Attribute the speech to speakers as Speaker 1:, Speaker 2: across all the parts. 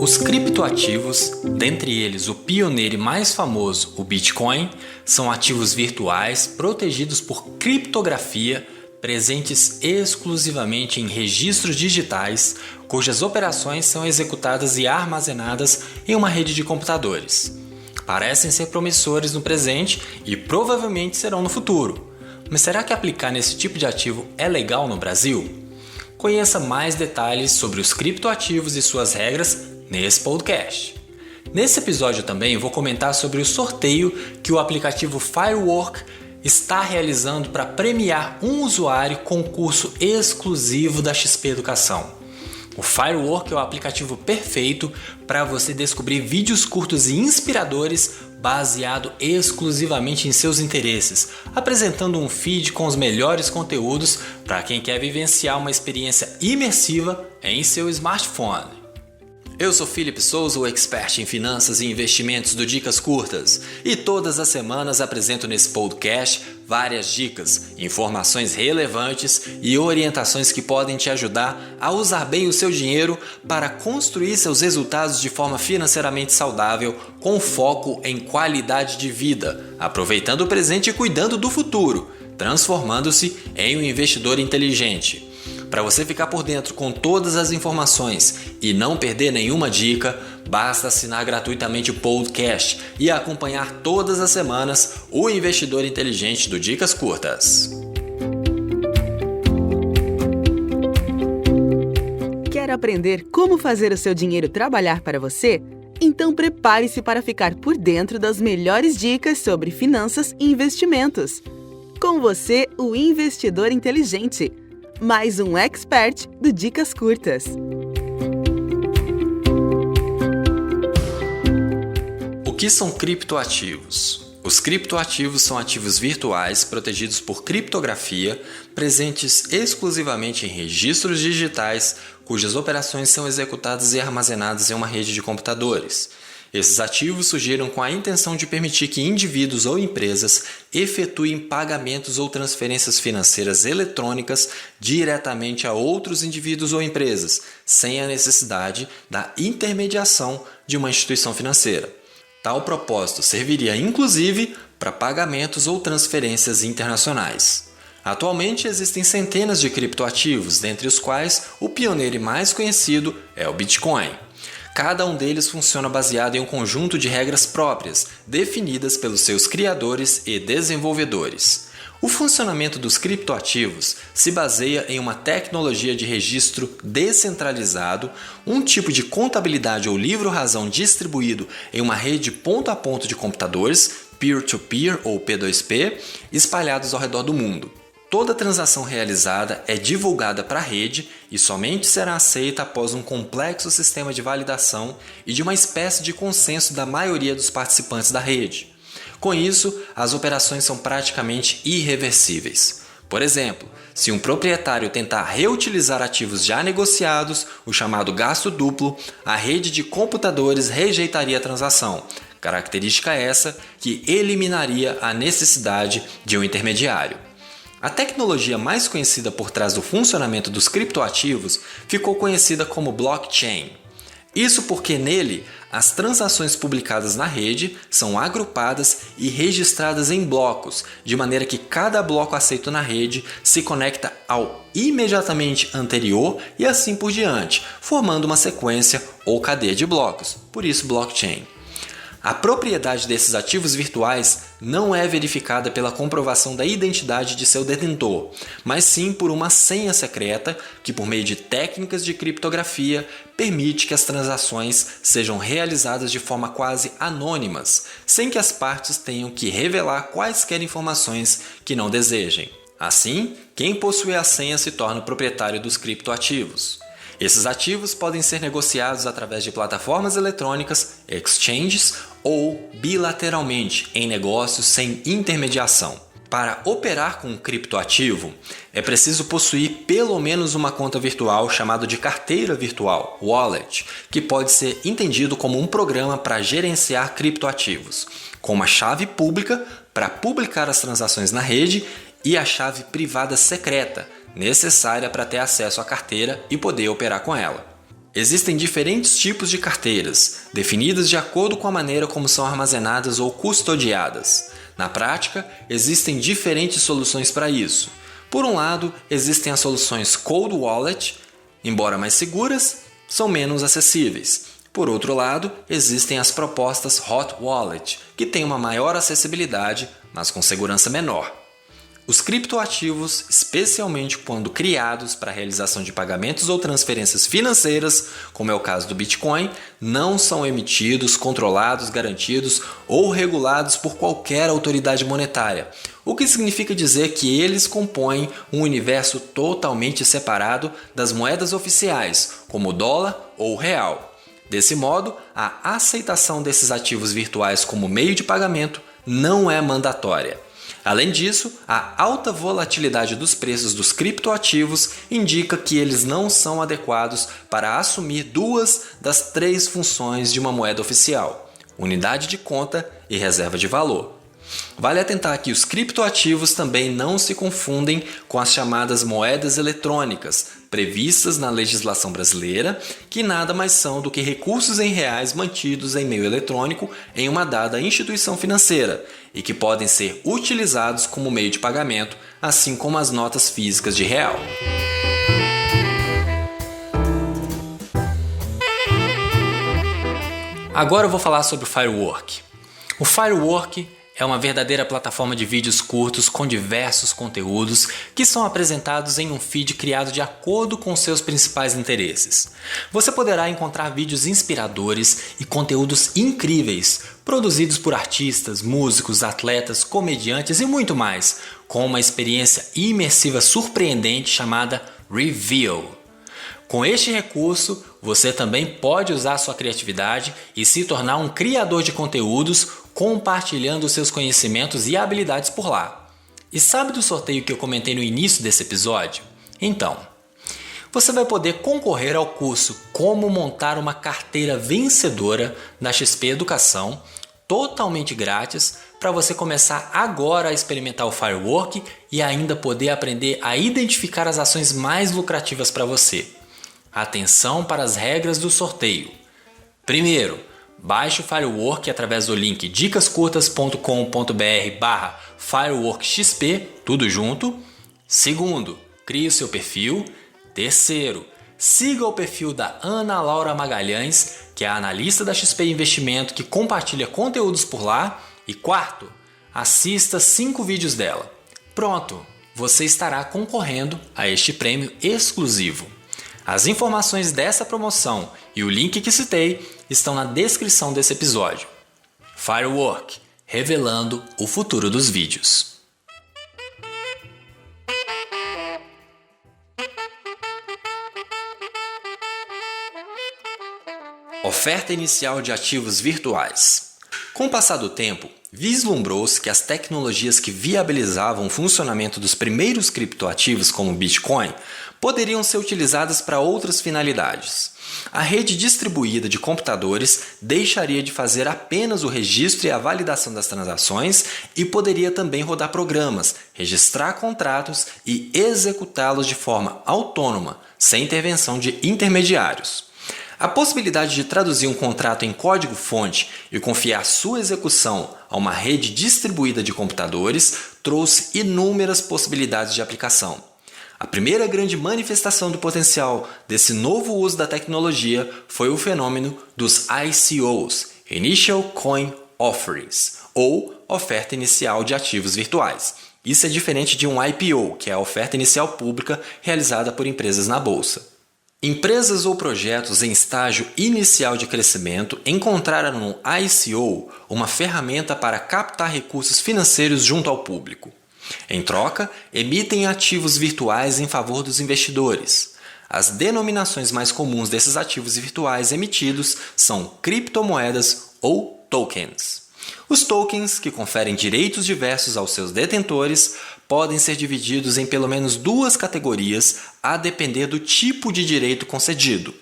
Speaker 1: Os criptoativos, dentre eles o pioneiro e mais famoso, o Bitcoin, são ativos virtuais protegidos por criptografia, presentes exclusivamente em registros digitais, cujas operações são executadas e armazenadas em uma rede de computadores. Parecem ser promissores no presente e provavelmente serão no futuro. Mas será que aplicar nesse tipo de ativo é legal no Brasil? Conheça mais detalhes sobre os criptoativos e suas regras nesse podcast. Nesse episódio também vou comentar sobre o sorteio que o aplicativo Firework está realizando para premiar um usuário com curso exclusivo da XP Educação. O Firework é o aplicativo perfeito para você descobrir vídeos curtos e inspiradores baseado exclusivamente em seus interesses, apresentando um feed com os melhores conteúdos para quem quer vivenciar uma experiência imersiva em seu smartphone. Eu sou Felipe Souza, o expert em finanças e investimentos do Dicas Curtas, e todas as semanas apresento nesse podcast várias dicas, informações relevantes e orientações que podem te ajudar a usar bem o seu dinheiro para construir seus resultados de forma financeiramente saudável, com foco em qualidade de vida, aproveitando o presente e cuidando do futuro, transformando-se em um investidor inteligente. Para você ficar por dentro com todas as informações e não perder nenhuma dica, basta assinar gratuitamente o podcast e acompanhar todas as semanas o Investidor Inteligente do Dicas Curtas.
Speaker 2: Quer aprender como fazer o seu dinheiro trabalhar para você? Então prepare-se para ficar por dentro das melhores dicas sobre finanças e investimentos. Com você, o Investidor Inteligente. Mais um expert do Dicas Curtas.
Speaker 1: O que são criptoativos? Os criptoativos são ativos virtuais protegidos por criptografia, presentes exclusivamente em registros digitais, cujas operações são executadas e armazenadas em uma rede de computadores. Esses ativos surgiram com a intenção de permitir que indivíduos ou empresas efetuem pagamentos ou transferências financeiras eletrônicas diretamente a outros indivíduos ou empresas, sem a necessidade da intermediação de uma instituição financeira. Tal propósito serviria inclusive para pagamentos ou transferências internacionais. Atualmente existem centenas de criptoativos, dentre os quais o pioneiro e mais conhecido é o Bitcoin. Cada um deles funciona baseado em um conjunto de regras próprias, definidas pelos seus criadores e desenvolvedores. O funcionamento dos criptoativos se baseia em uma tecnologia de registro descentralizado, um tipo de contabilidade ou livro-razão distribuído em uma rede ponto a ponto de computadores, peer-to-peer ou P2P, espalhados ao redor do mundo. Toda transação realizada é divulgada para a rede e somente será aceita após um complexo sistema de validação e de uma espécie de consenso da maioria dos participantes da rede. Com isso, as operações são praticamente irreversíveis. Por exemplo, se um proprietário tentar reutilizar ativos já negociados, o chamado gasto duplo, a rede de computadores rejeitaria a transação, característica essa que eliminaria a necessidade de um intermediário. A tecnologia mais conhecida por trás do funcionamento dos criptoativos ficou conhecida como blockchain. Isso porque nele, as transações publicadas na rede são agrupadas e registradas em blocos, de maneira que cada bloco aceito na rede se conecta ao imediatamente anterior e assim por diante, formando uma sequência ou cadeia de blocos, por isso blockchain. A propriedade desses ativos virtuais não é verificada pela comprovação da identidade de seu detentor, mas sim por uma senha secreta que, por meio de técnicas de criptografia, permite que as transações sejam realizadas de forma quase anônimas, sem que as partes tenham que revelar quaisquer informações que não desejem. Assim, quem possui a senha se torna o proprietário dos criptoativos. Esses ativos podem ser negociados através de plataformas eletrônicas, exchanges ou bilateralmente em negócios sem intermediação. Para operar com um criptoativo, é preciso possuir pelo menos uma conta virtual chamada de carteira virtual, wallet, que pode ser entendido como um programa para gerenciar criptoativos, com uma chave pública para publicar as transações na rede e a chave privada secreta, necessária para ter acesso à carteira e poder operar com ela. existem diferentes tipos de carteiras, definidas de acordo com a maneira como são armazenadas ou custodiadas. Na prática, existem diferentes soluções para isso. Por um lado, existem as soluções Cold Wallet, embora mais seguras, são menos acessíveis. Por outro lado, existem as propostas Hot Wallet, que têm uma maior acessibilidade, mas com segurança menor. Os criptoativos, especialmente quando criados para a realização de pagamentos ou transferências financeiras, como é o caso do Bitcoin, não são emitidos, controlados, garantidos ou regulados por qualquer autoridade monetária, o que significa dizer que eles compõem um universo totalmente separado das moedas oficiais, como o dólar ou o real. Desse modo, a aceitação desses ativos virtuais como meio de pagamento não é mandatória. Além disso, a alta volatilidade dos preços dos criptoativos indica que eles não são adequados para assumir duas das três funções de uma moeda oficial: unidade de conta e reserva de valor. Vale atentar que os criptoativos também não se confundem com as chamadas moedas eletrônicas, previstas na legislação brasileira, que nada mais são do que recursos em reais mantidos em meio eletrônico em uma dada instituição financeira e que podem ser utilizados como meio de pagamento, assim como as notas físicas de real. Agora eu vou falar sobre o Firework. O Firework é uma verdadeira plataforma de vídeos curtos com diversos conteúdos que são apresentados em um feed criado de acordo com seus principais interesses. Você poderá encontrar vídeos inspiradores e conteúdos incríveis, produzidos por artistas, músicos, atletas, comediantes e muito mais, com uma experiência imersiva surpreendente chamada Reveal. Com este recurso, você também pode usar sua criatividade e se tornar um criador de conteúdos, compartilhando seus conhecimentos e habilidades por lá. E sabe do sorteio que eu comentei no início desse episódio? Então, você vai poder concorrer ao curso Como Montar uma Carteira Vencedora da XP Educação, totalmente grátis, para você começar agora a experimentar o Firework e ainda poder aprender a identificar as ações mais lucrativas para você. Atenção para as regras do sorteio. Primeiro, baixe o Firework através do link dicascurtas.com.br/fireworkxp, tudo junto. Segundo, crie o seu perfil. Terceiro, siga o perfil da Ana Laura Magalhães, que é a analista da XP Investimento que compartilha conteúdos por lá. E quarto, assista 5 vídeos dela. Pronto, você estará concorrendo a este prêmio exclusivo. As informações dessa promoção e o link que citei estão na descrição desse episódio. Firework, revelando o futuro dos vídeos. Oferta inicial de ativos virtuais. Com o passar do tempo, vislumbrou-se que as tecnologias que viabilizavam o funcionamento dos primeiros criptoativos, como o Bitcoin, poderiam ser utilizadas para outras finalidades. A rede distribuída de computadores deixaria de fazer apenas o registro e a validação das transações e poderia também rodar programas, registrar contratos e executá-los de forma autônoma, sem intervenção de intermediários. A possibilidade de traduzir um contrato em código-fonte e confiar sua execução a uma rede distribuída de computadores trouxe inúmeras possibilidades de aplicação. A primeira grande manifestação do potencial desse novo uso da tecnologia foi o fenômeno dos ICOs, Initial Coin Offerings, ou oferta inicial de ativos virtuais. Isso é diferente de um IPO, que é a oferta inicial pública realizada por empresas na bolsa. Empresas ou projetos em estágio inicial de crescimento encontraram no ICO uma ferramenta para captar recursos financeiros junto ao público. Em troca, emitem ativos virtuais em favor dos investidores. As denominações mais comuns desses ativos virtuais emitidos são criptomoedas ou tokens. Os tokens, que conferem direitos diversos aos seus detentores, podem ser divididos em pelo menos 2 categorias a depender do tipo de direito concedido.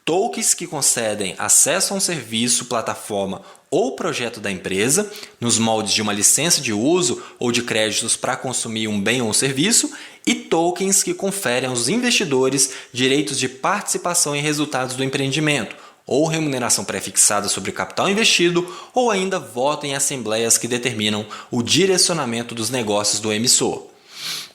Speaker 1: Tokens que concedem acesso a um serviço, plataforma ou projeto da empresa, nos moldes de uma licença de uso ou de créditos para consumir um bem ou um serviço, e tokens que conferem aos investidores direitos de participação em resultados do empreendimento, ou remuneração pré-fixada sobre o capital investido, ou ainda voto em assembleias que determinam o direcionamento dos negócios do emissor.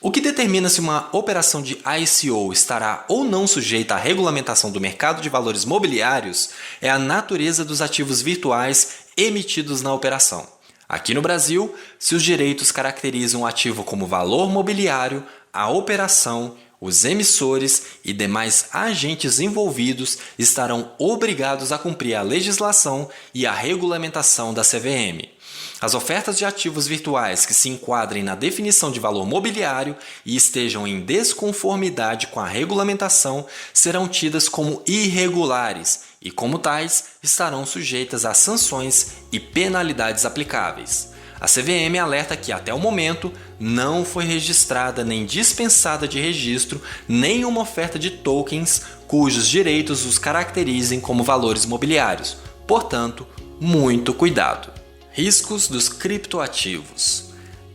Speaker 1: O que determina se uma operação de ICO estará ou não sujeita à regulamentação do mercado de valores mobiliários é a natureza dos ativos virtuais emitidos na operação. Aqui no Brasil, se os direitos caracterizam o ativo como valor mobiliário, a operação, os emissores e demais agentes envolvidos estarão obrigados a cumprir a legislação e a regulamentação da CVM. As ofertas de ativos virtuais que se enquadrem na definição de valor mobiliário e estejam em desconformidade com a regulamentação serão tidas como irregulares e, como tais, estarão sujeitas a sanções e penalidades aplicáveis. A CVM alerta que, até o momento, não foi registrada nem dispensada de registro nenhuma oferta de tokens cujos direitos os caracterizem como valores mobiliários. Portanto, muito cuidado. Riscos dos criptoativos.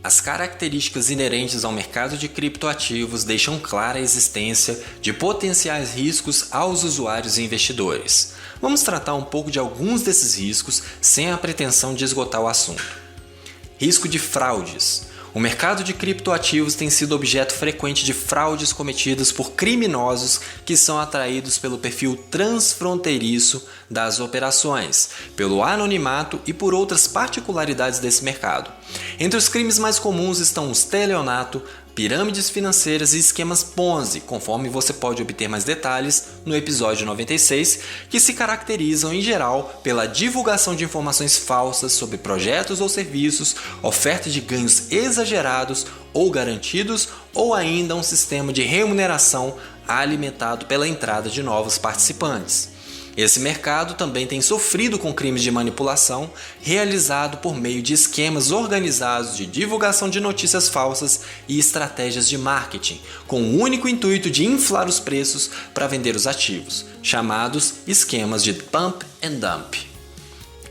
Speaker 1: As características inerentes ao mercado de criptoativos deixam clara a existência de potenciais riscos aos usuários e investidores. Vamos tratar um pouco de alguns desses riscos sem a pretensão de esgotar o assunto. Risco de fraudes. O mercado de criptoativos tem sido objeto frequente de fraudes cometidas por criminosos que são atraídos pelo perfil transfronteiriço das operações, pelo anonimato e por outras particularidades desse mercado. Entre os crimes mais comuns estão os estelionato, pirâmides financeiras e esquemas Ponzi, conforme você pode obter mais detalhes no episódio 96, que se caracterizam em geral pela divulgação de informações falsas sobre projetos ou serviços, oferta de ganhos exagerados ou garantidos, ou ainda um sistema de remuneração alimentado pela entrada de novos participantes. Esse mercado também tem sofrido com crimes de manipulação realizado por meio de esquemas organizados de divulgação de notícias falsas e estratégias de marketing, com o único intuito de inflar os preços para vender os ativos, chamados esquemas de pump and dump.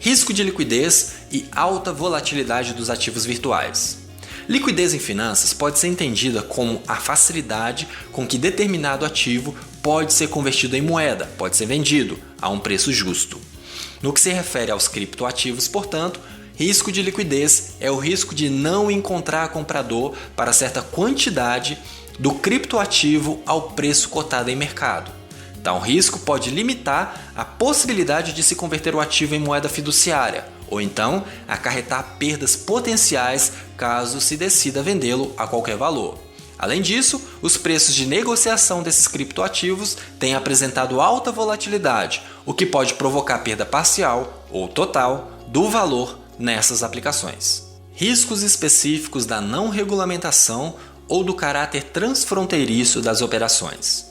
Speaker 1: Risco de liquidez e alta volatilidade dos ativos virtuais. Liquidez em finanças pode ser entendida como a facilidade com que determinado ativo pode ser convertido em moeda, pode ser vendido a um preço justo. No que se refere aos criptoativos, portanto, risco de liquidez é o risco de não encontrar comprador para certa quantidade do criptoativo ao preço cotado em mercado. Tal risco pode limitar a possibilidade de se converter o ativo em moeda fiduciária, ou então acarretar perdas potenciais caso se decida vendê-lo a qualquer valor. Além disso, os preços de negociação desses criptoativos têm apresentado alta volatilidade, o que pode provocar perda parcial ou total do valor nessas aplicações. Riscos específicos da não regulamentação ou do caráter transfronteiriço das operações.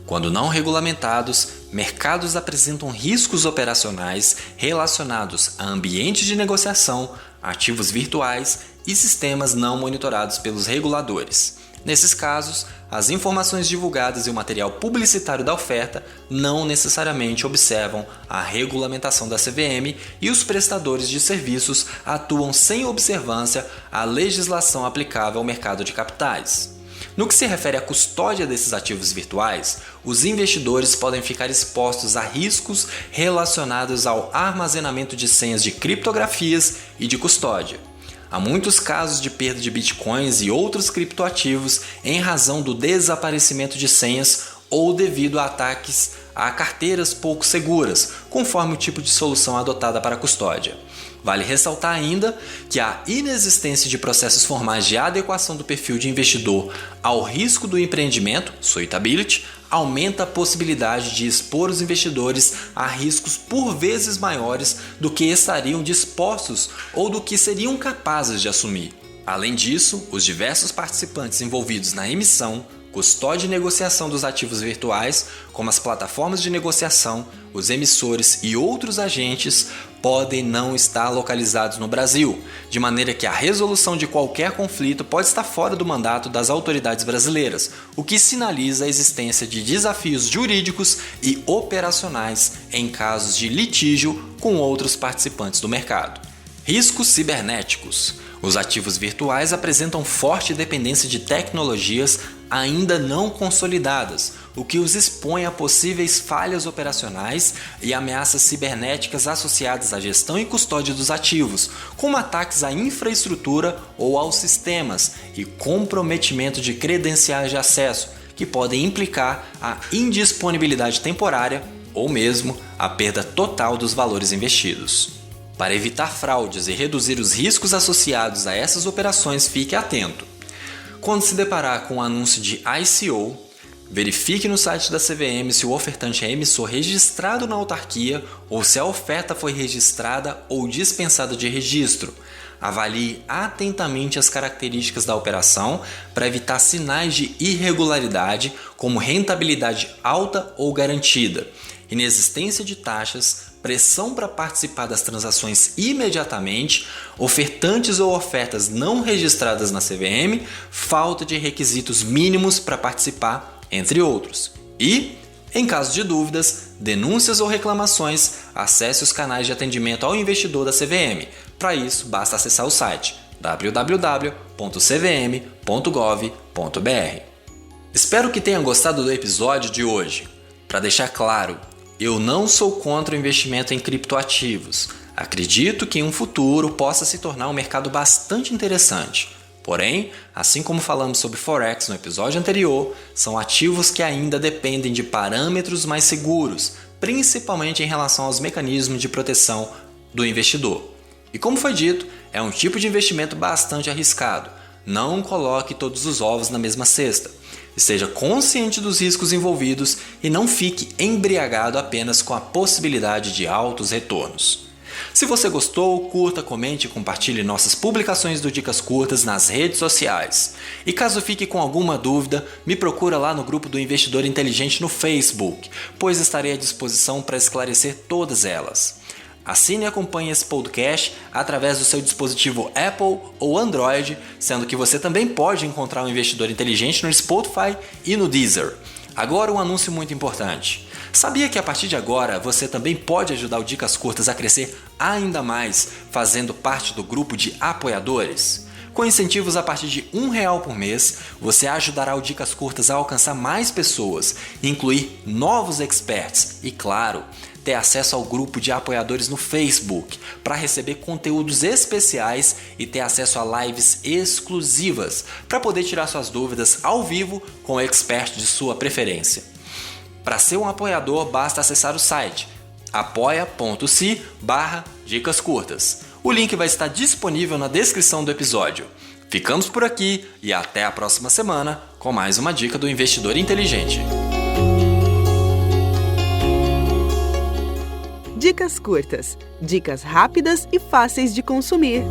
Speaker 1: Quando não regulamentados, mercados apresentam riscos operacionais relacionados a ambientes de negociação, ativos virtuais e sistemas não monitorados pelos reguladores. Nesses casos, as informações divulgadas e o material publicitário da oferta não necessariamente observam a regulamentação da CVM e os prestadores de serviços atuam sem observância à legislação aplicável ao mercado de capitais. No que se refere à custódia desses ativos virtuais, os investidores podem ficar expostos a riscos relacionados ao armazenamento de senhas de criptografias e de custódia. Há muitos casos de perda de bitcoins e outros criptoativos em razão do desaparecimento de senhas ou devido a ataques a carteiras pouco seguras, conforme o tipo de solução adotada para a custódia. Vale ressaltar ainda que a inexistência de processos formais de adequação do perfil de investidor ao risco do empreendimento, suitability, aumenta a possibilidade de expor os investidores a riscos por vezes maiores do que estariam dispostos ou do que seriam capazes de assumir. Além disso, os diversos participantes envolvidos na emissão, custódia e negociação dos ativos virtuais, como as plataformas de negociação, os emissores e outros agentes, podem não estar localizados no Brasil, de maneira que a resolução de qualquer conflito pode estar fora do mandato das autoridades brasileiras, o que sinaliza a existência de desafios jurídicos e operacionais em casos de litígio com outros participantes do mercado. Riscos cibernéticos. Os ativos virtuais apresentam forte dependência de tecnologias ainda não consolidadas, o que os expõe a possíveis falhas operacionais e ameaças cibernéticas associadas à gestão e custódia dos ativos, como ataques à infraestrutura ou aos sistemas e comprometimento de credenciais de acesso, que podem implicar a indisponibilidade temporária ou mesmo a perda total dos valores investidos. Para evitar fraudes e reduzir os riscos associados a essas operações, fique atento. Quando se deparar com um anúncio de ICO, verifique no site da CVM se o ofertante é emissor registrado na autarquia ou se a oferta foi registrada ou dispensada de registro. Avalie atentamente as características da operação para evitar sinais de irregularidade, como rentabilidade alta ou garantida, inexistência de taxas, pressão para participar das transações imediatamente, ofertantes ou ofertas não registradas na CVM, falta de requisitos mínimos para participar, entre outros. E, em caso de dúvidas, denúncias ou reclamações, acesse os canais de atendimento ao investidor da CVM. Para isso, basta acessar o site www.cvm.gov.br. Espero que tenha gostado do episódio de hoje. Para deixar claro, eu não sou contra o investimento em criptoativos. Acredito que em um futuro possa se tornar um mercado bastante interessante. Porém, assim como falamos sobre Forex no episódio anterior, são ativos que ainda dependem de parâmetros mais seguros, principalmente em relação aos mecanismos de proteção do investidor. E como foi dito, é um tipo de investimento bastante arriscado. Não coloque todos os ovos na mesma cesta. Esteja consciente dos riscos envolvidos e não fique embriagado apenas com a possibilidade de altos retornos. Se você gostou, curta, comente e compartilhe nossas publicações do Dicas Curtas nas redes sociais. E caso fique com alguma dúvida, me procura lá no grupo do Investidor Inteligente no Facebook, pois estarei à disposição para esclarecer todas elas. Assine e acompanhe esse podcast através do seu dispositivo Apple ou Android, sendo que você também pode encontrar o Investidor Inteligente no Spotify e no Deezer. Agora um anúncio muito importante. Sabia que a partir de agora você também pode ajudar o Dicas Curtas a crescer ainda mais, fazendo parte do grupo de apoiadores? Com incentivos a partir de R$1 por mês, você ajudará o Dicas Curtas a alcançar mais pessoas, incluir novos experts e, claro, ter acesso ao grupo de apoiadores no Facebook para receber conteúdos especiais e ter acesso a lives exclusivas para poder tirar suas dúvidas ao vivo com o expert de sua preferência. Para ser um apoiador, basta acessar o site apoia.se/Dicas Curtas. O link vai estar disponível na descrição do episódio. Ficamos por aqui e até a próxima semana com mais uma dica do Investidor Inteligente.
Speaker 2: Dicas curtas, dicas rápidas e fáceis de consumir.